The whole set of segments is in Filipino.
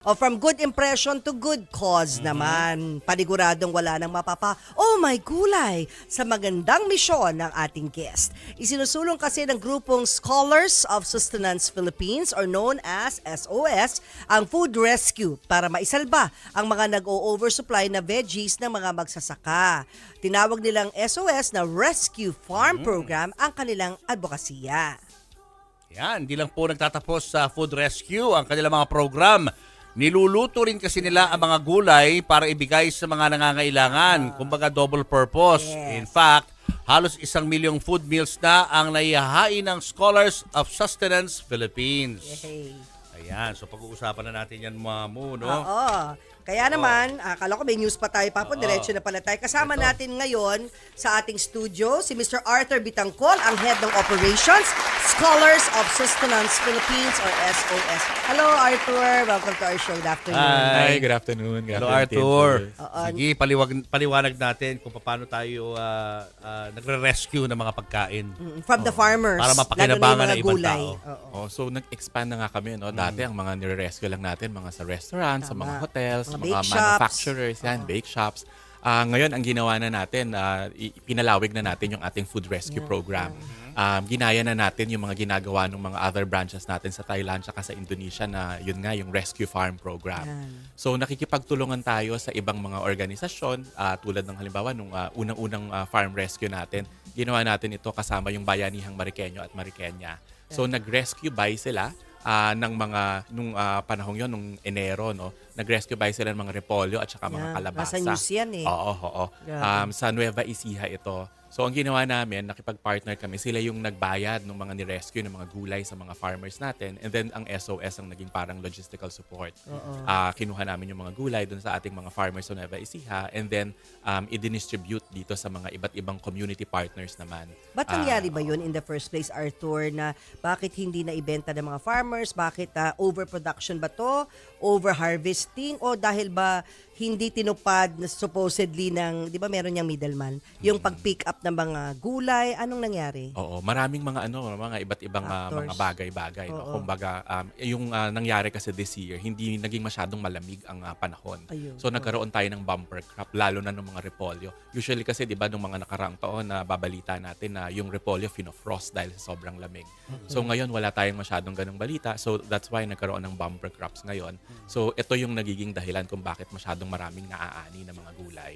O from good impression to good cause naman. Paniguradong wala nang oh my gulay sa magandang misyon ng ating guest. Isinusulong kasi ng grupong Scholars of Sustenance Philippines or known as SOS ang food rescue para maisalba ang mga nag-o-oversupply na veggies ng mga magsasaka. Tinawag nilang SOS na Rescue Farm Program ang kanilang advokasya. Yan, hindi lang po nagtatapos sa food rescue ang kanilang mga program. Niluluto rin kasi nila ang mga gulay para ibigay sa mga nangangailangan. Kumbaga double purpose. Yes. In fact, halos 1 milyong food meals na ang naihahain ng Scholars of Sustenance Philippines. Yay. Ayan, so pag-uusapan na natin yan Mamu, no? Oo. Kaya naman, akala ko may news pa tayo, Papo. Diretso na pala tayo. Kasama natin ngayon sa ating studio si Mr. Arthur Bitangcol, ang head ng operations, Scholars of Sustenance Philippines or SOS. Hello, Arthur. Welcome to our show. Good afternoon. Hi. Hi, good afternoon. Good Hello, afternoon, Arthur. Sige, paliwanag natin kung paano tayo nagre-rescue ng mga pagkain. From the farmers. Para mapakinabangan ng ibang gulay. tao. Oo. So, nag-expand na nga kami. No? Dati, ang mga nire-rescue lang natin, mga sa restaurants, sa Tama. mga hotels, Mga sa bake mga shops. manufacturers, yan, bake shops. Ngayon, ang ginawa na natin, pinalawig na natin yung ating food rescue program. Ginaya na natin yung mga ginagawa ng mga other branches natin sa Thailand at sa Indonesia na yun nga, yung Rescue Farm Program. Yan. So, nakikipagtulungan tayo sa ibang mga organisasyon tulad ng halimbawa nung unang-unang farm rescue natin. Ginawa natin ito kasama yung Bayanihang Mariqueño at Mariqueña. So, nag-rescue buy sila ng mga nung panahong yon nung Enero, no, nag-rescue buy sila ng mga repolyo at saka mga Yan. kalabasa. Nasa news yan eh. Oo. Grabe. Sa Nueva Ecija ito. So ang ginawa namin, nakipag-partner kami, sila yung nagbayad ng mga ni-rescue ng mga gulay sa mga farmers natin, and then ang SOS ang naging parang logistical support. Kinuha namin yung mga gulay dun sa ating mga farmers sa Nueva Ecija, and then i-distribute dito sa mga iba't ibang community partners naman. Ba't nangyari ba yun in the first place, Arthur, na bakit hindi na ibenta ng mga farmers? Bakit overproduction ba to? Overharvesting? O dahil ba hindi tinupad na supposedly ng, di ba meron niyang middleman, yung pag-pick up ng mga gulay? Anong nangyari? Oo, maraming mga mga iba't ibang Factors. mga bagay-bagay, no. Oo. Kumbaga, yung nangyari kasi this year, hindi naging masyadong malamig ang panahon. Ayun. So nagkaroon tayo ng bumper crop lalo na ng mga repolyo. Usually kasi 'di ba nung mga nakaraang taon na babalita natin na yung repolyo fino-frost dahil sa sobrang lamig. So ngayon wala tayong masyadong ganung balita. So that's why nagkaroon ng bumper crops ngayon. So ito yung nagiging dahilan kung bakit masyadong maraming naaani na mga gulay.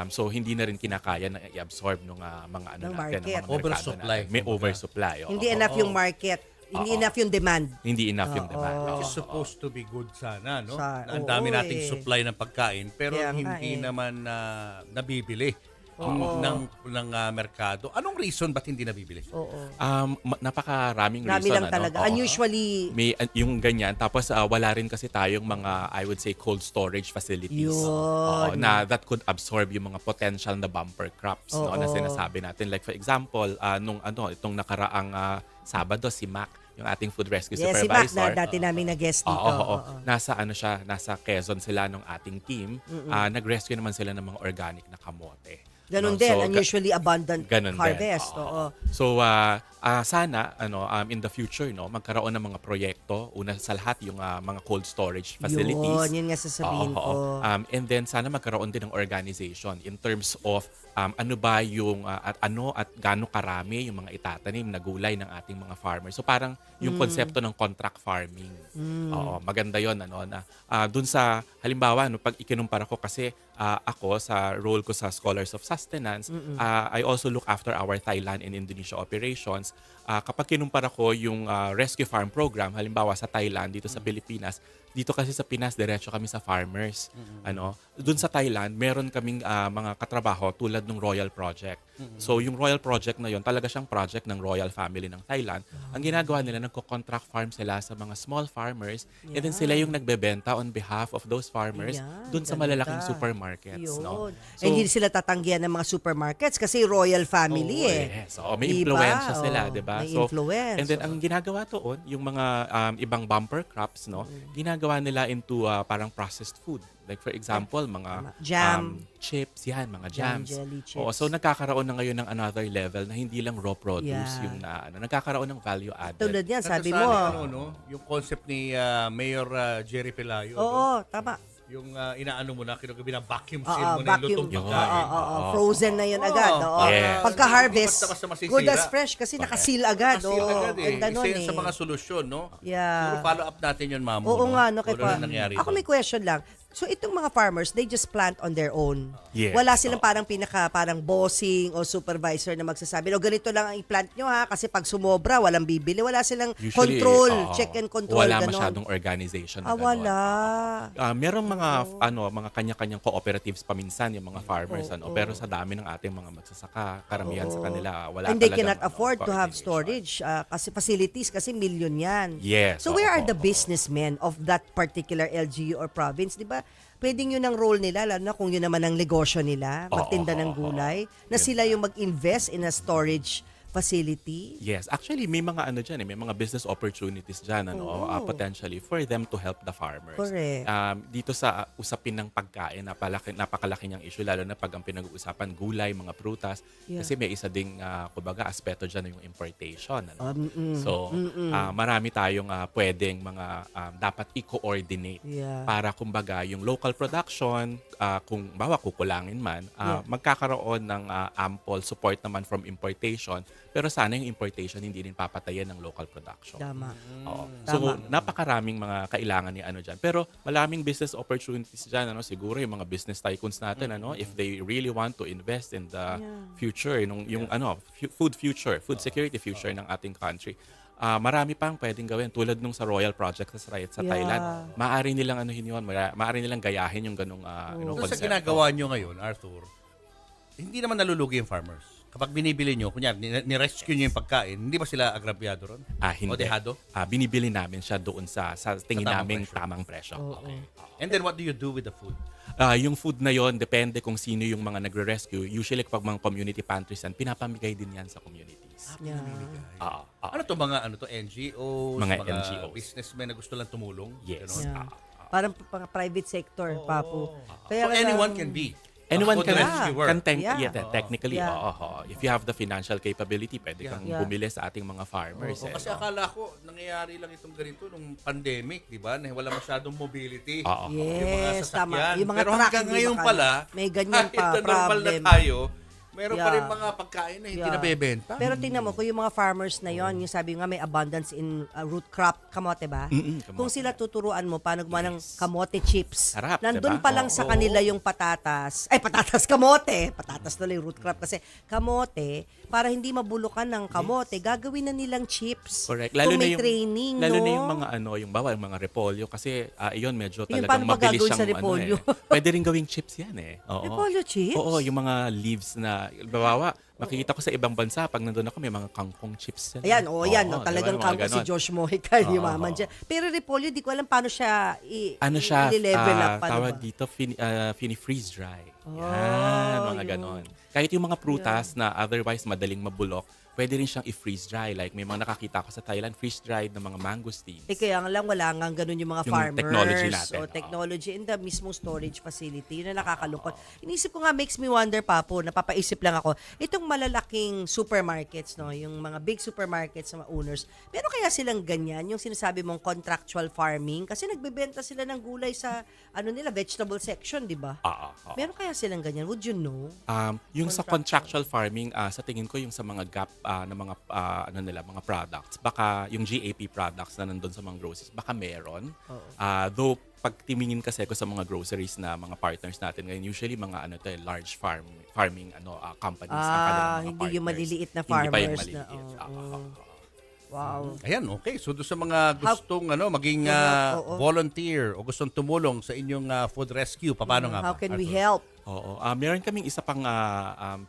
So hindi na rin kinakaya na i-absorb ng mga Ng natin, ng market. mga merkado Oversupply. natin. May oversupply. oo. Hindi enough yung market. Hindi enough yung demand. Hindi enough yung demand. Oo. oo. It's supposed to be good sana, no? Sa- Ang dami oo, nating eh. supply ng pagkain pero Kaya nga, hindi eh. naman nabibili ng merkado. Anong reason ba't hindi nabibili? Oo. Napakaraming Marami reason. lang talaga. Oo. Unusually, May yung ganyan. Tapos wala rin kasi tayong mga, I would say, cold storage facilities. Yun. Oo, na that could absorb yung mga potential na bumper crops, no, na Oo. sinasabi natin. Like for example, itong nakaraang Sabado, si Mac, yung ating food rescue yes, si Mac supervisor. na dati namin na-guest dito. Oo. Nasa Quezon sila nung ating team. Nag-rescue naman sila ng mga organic na kamote. Ganun No? din, So, unusually abundant ganun din. harvest. Oo. So sana in the future magkaroon ng mga proyekto, una sa lahat yung mga cold storage facilities. Yun nga sasabihin Oo, ko. oo. And then sana magkaroon din ng organization in terms of ano ba yung at gaano karami yung mga itatanim na gulay ng ating mga farmers. So parang yung konsepto ng contract farming. Oo, maganda 'yon na dun sa halimbawa pag ikinumpara ko kasi ako sa role ko sa Scholars of Sustenance, I also look after our Thailand and Indonesia operations. Kapag kinumpara ko yung Rescue Farm Program, halimbawa sa Thailand, dito sa Pilipinas, dito kasi sa Pinas, diretso kami sa farmers. Doon sa Thailand, meron kaming mga katrabaho tulad ng Royal Project. So yung Royal Project na yon, talaga siyang project ng Royal Family ng Thailand. Ang ginagawa nila, nagko-contract farm sila sa mga small farmers, and then sila yung nagbebenta on behalf of those farmers Yan, doon sa ganda. malalaking supermarkets. No? Yun. Hindi sila tatanggihan ng mga supermarkets kasi royal family Oo, eh. yes. Oo, may Diba? impluwensya sila, Oo. 'di ba? ba? May influence. And then ang ginagawa doon, yung mga ibang bumper crops, no, ginagawa nila into parang processed food. Like for example, mga Jam. chips, yan, mga Jam, jams. jelly chips. Oo, so nagkakaroon na ngayon ng another level na hindi lang raw produce Yeah. yung nagkakaroon ng value added. Tulad yan, sabi mo. Nasasanay, no? Yung concept ni Mayor Jerry Pelayo. no? Oo, tama. Yung inaano mo na, binavacuum Oo, seal mo na yung vacuum. lutong pagkain. Frozen na yun agad. Oo. Yes. Pagka-harvest, Basta masisira. good as fresh kasi nakaseal agad. Kasi Oo, agad ganda nun Isa yun sa eh. mga solusyon, no? Yeah. Siguro follow up natin yun, Mamo. Oo nga, no, kay Kung ano pa. nangyari Ako doon. may question lang. So itong mga farmers, they just plant on their own. Yes. Wala silang parang parang bossing o supervisor na magsasabi, "O ganito lang ang i-plant nyo ha, kasi pag sumobra, walang bibili." Wala silang Usually, control, oo, check and control. wala ganon. masyadong organization na ganon. Wala. Merong mga mga kanya-kanyang cooperatives paminsan yung mga farmers pero sa dami ng ating mga magsasaka, karamihan sa kanila wala And they talagang, cannot afford to have coordination. storage kasi facilities kasi million yan. Yes, So oo, where are oo, the oo. businessmen of that particular LGU or province, 'di ba? Pwedeng yun ang role nila, lalo na kung yun naman ang negosyo nila, magtinda ng gulay, na sila yung mag-invest in a storage facility. Yes, actually may mga diyan may mga business opportunities diyan potentially for them to help the farmers. Correct. Dito sa usapin ng pagkain, napakalaki niyang issue lalo na pag ang pinag-uusapan gulay, mga prutas kasi may isa ding kumbaga aspeto diyan yung importation So marami tayong pwedeng mga dapat i-coordinate para kumbaga yung local production kung bawa kukulangin man magkakaroon ng ample support naman from importation. Pero sana yung importation hindi din papatayan ng local production. Tama. Oo. So napakaraming mga kailangan ni diyan. Pero maraming business opportunities diyan siguro yung mga business tycoons natin if they really want to invest in the future yung food security future ng ating country. Marami pang pwedeng gawin tulad nung sa Royal Project sa Thailand. Maaari nilang maaari nilang gayahin yung ganung So, sa konsepto. ginagawa nyo ngayon, Arthur, hindi naman nalulugi yung farmers. Kapag binibili nyo, kunyari, ni-rescue nyo yung pagkain, hindi ba sila agrabyado ron? Hindi. O dehado? Binibili namin siya doon sa tingin Sa tamang naming presyo. tamang presyo. Okay. And then what do you do with the food? Yung food na yon depende kung sino yung mga nagre-rescue. Usually kapag mga community pantries yan, pinapamigay din yan sa communities. Ano to mga NGOs, Mga mga NGOs. businessmen na gusto lang tumulong? Yes. Ganon? Parang private sector, Papu. So anyone can be Anyone a food can, rescuer. technically. Yeah. If you have the financial capability, pwede kang Yeah. bumili sa ating mga farmers. Kasi akala ko, nangyayari lang itong ganito nung pandemic, di ba? Na wala masyadong mobility. Oo. Yung mga Yes, sasakyan. tama. Yung mga Pero truck, hanggang hindi ngayon makala. pala, May ganyan kahit pa, na normal na problem. tayo, meron pa Yeah. rin mga pagkain na hindi Yeah. nabebenta. Pero tingnan mo, kung yung mga farmers na yon, yung sabi nga may abundance in root crop, kamote ba? kamote. Kung sila tuturuan mo paano gumawa ng kamote chips, Sarap, nandun diba? pa lang sa kanila yung patatas. Ay, patatas, kamote. Patatas tuloy, root crop. Kasi kamote, para hindi mabulukan ng kamote, gagawin na nilang chips. Correct. Kung may training, lalo no? na yung mga yung bawal mga repolyo kasi iyon medyo Yung talagang paano ba mabilis gagawin sa siyang repolyo? Pwede rin gawing chips yan Oo. Repolyo chips? Oo, yung mga leaves na bawa makikita ko sa ibang bansa pag nandun ako may mga kangkong chips yan. Ayan, yan. Oo, Talagang diba? Mga kamo si ganon. Josh Mojica, yumaman dyan. Pero repolyo, di ko alam paano siya i-level up. Paano tawag ba? dito, freeze dry. Yan, mga ganon. Kahit yung mga prutas na otherwise madaling mabulok, pwede rin siyang i-freeze dry. Like may mga nakakita ko sa Thailand, freeze-dried na mga mangosteens. Kaya nga lang, wala nga ganun yung mga Yung farmers. technology natin, O technology in the mismong storage facility. Yun na nakakalungkot. Inisip ko nga, makes me wonder, Papo, napapaisip lang ako, itong malalaking supermarkets, no, yung mga big supermarkets sa mga owners, meron kaya silang ganyan, yung sinasabi mong contractual farming? Kasi nagbebenta sila ng gulay sa, vegetable section, di ba? Meron kaya silang ganyan? Would you know? Yung sa contractual farming, sa tingin ko yung sa mga gap na mga mga products, baka yung GAP products na nandun sa mga groceries, baka meron. Though pag timingin kasi ko sa mga groceries na mga partners natin ngayon, usually mga large farming companies ang kanilang mga hindi yung partners. maliliit na Hindi pa yung farmers na, maliliit. Wow. Ayan, okay. So doon sa mga gustong maging volunteer o gustong tumulong sa inyong food rescue, paano nga ba? How can we Arthur? help? Oo. Meron kaming isa pang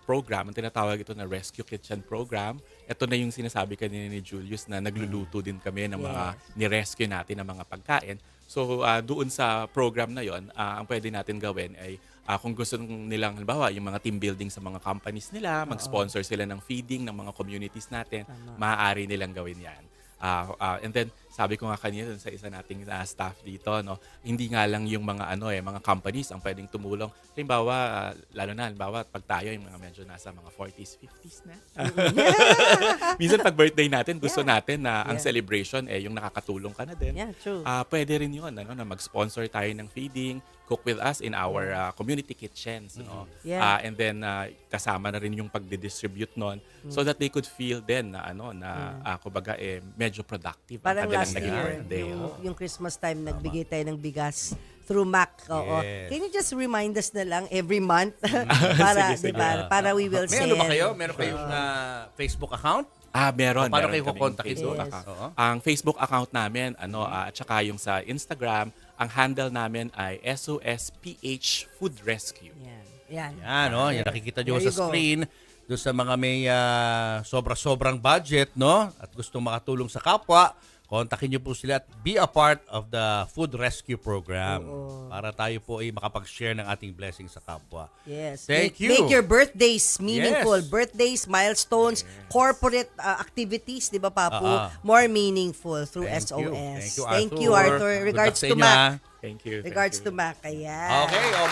program, ang tinatawag ito na Rescue Kitchen Program. Ito na yung sinasabi kanina ni Julius na nagluluto din kami ng mga ni-rescue natin ng mga pagkain. So, doon sa program na yon, ang pwede natin gawin ay kung gusto nilang, halimbawa, yung mga team building sa mga companies nila, mag-sponsor sila ng feeding ng mga communities natin, maaari nilang gawin yan. And then sabi ko nga kanina dun sa isa nating staff dito, no, hindi nga lang yung mga mga companies ang pwedeng tumulong. Halimbawa, halimbawa pag tayo yung mga medyo nasa mga 40s, 50s na. Minsan pag birthday natin, gusto natin na ang celebration yung nakakatulong ka na din. Yeah, true. Pwede rin yun, na mag-sponsor tayo ng feeding, cook with us in our community kitchens. No? Yeah. And then kasama na rin yung pagdi-distribute nun so that they could feel then na kumbaga medyo productive ang Parang kanilang last naging year, birthday. yung Christmas time, nagbigay tayo ng bigas through Mac. Oo. Yes. Can you just remind us na lang every month para, Sige, sige. diba, para we will May send. ano ba kayo? Meron kayong Facebook account? Meron. Paano meron kayo kaming kukontakin Facebook doon? account. Oo. Ang Facebook account namin, at saka yung sa Instagram, ang handle namin ay SOSPH Food Rescue. Yan. Yan, no? Yan nakikita nyo There sa you go. screen. Doon sa mga may sobra-sobrang budget, no? At gustong makatulong sa kapwa, kontakin nyo po sila at be a part of the Food Rescue Program. Para tayo po ay makapag-share ng ating blessings sa kapwa. Yes. Thank you. Make your birthdays meaningful. Yes. Birthdays, milestones, corporate activities, di ba, Papu? Ah. More meaningful through Thank SOS. you. Thank you, Arthur. Good Regards luck sa to inyo, Mac. ah. Thank you. Regards to Mac. Ayan. Okay,